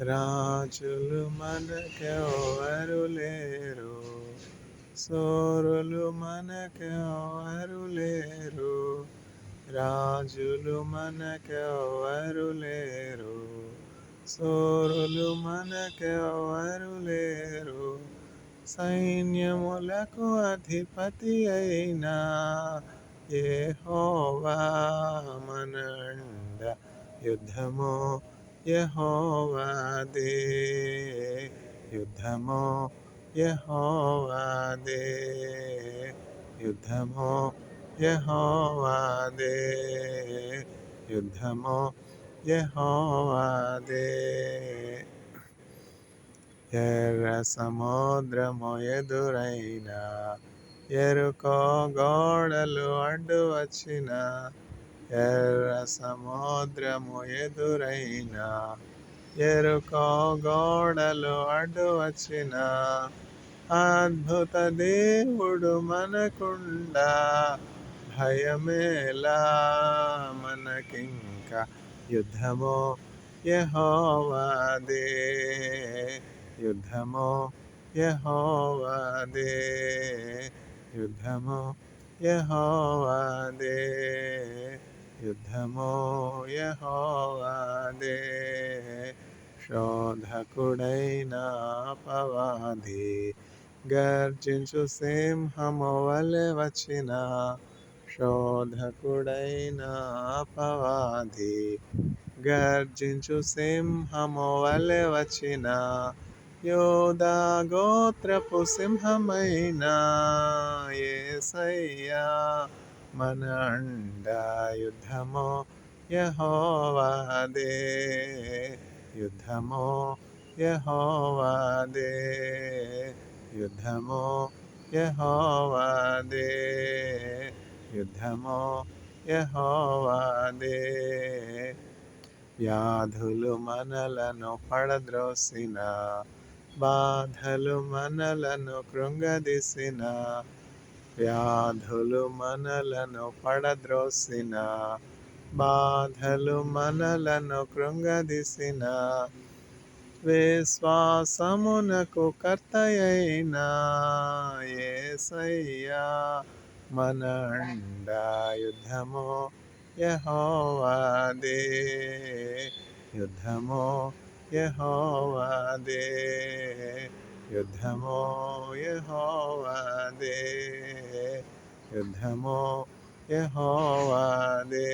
రాజులు మనకెవరు లేరు, సోరులు మనకెవరు లేరు. రాజులు మనకెవరు లేరు, సోరులు మనకెవరు లేరు. సైన్యములకు అధిపతి అయినా యెహోవా మన అండ. యుద్ధము యెహోవాదే, యుద్ధము యెహోవాదే, యుద్ధము యెహోవాదే, యుద్ధము యెహోవాదే. ఎర్ర సముద్రము ఎదురైనా, ఎరుకో గోడలు అడ్డు వచ్చిన, ఎర్ర సముద్రము ఎదురైనా, ఎరుకో గోడలు అడ్డు వచ్చిన, అద్భుత దేవుడు మనకుండా భయమేలా మనకింక. యుద్ధము యెహోవాదే, యుద్ధము యెహోవాదే, యుద్ధము యెహోవాదే, యుద్ధము యెహోవాదే. శోధకుడైన అపవాది గర్జించు సింహము వలె వచ్చిన, శోధకుడైన అపవాది గర్జించు సింహము వలె వచ్చిన, యూదా గోత్రపు సింహమైన యేసయ్యా మన అండ. యుద్ధము యెహోవాదే, యుద్ధము యెహోవాదే, యుద్ధము యెహోవాదే, యుద్ధము యెహోవాదే. వ్యాధులు మనలను పడద్రోసిన, బాధలు మనలను కృంగదీసిన, వ్యాధులు మనలను పడద్రోసిన, బాధలు మనలను కృంగదీసిన, విశ్వాసమునకు కర్తయైన యేసయ్యా మన అండ. యుద్ధము యెహోవాదే, యుద్ధము యెహోవాదే, యుద్ధము యెహోవాదే, యుద్ధము యెహోవాదే.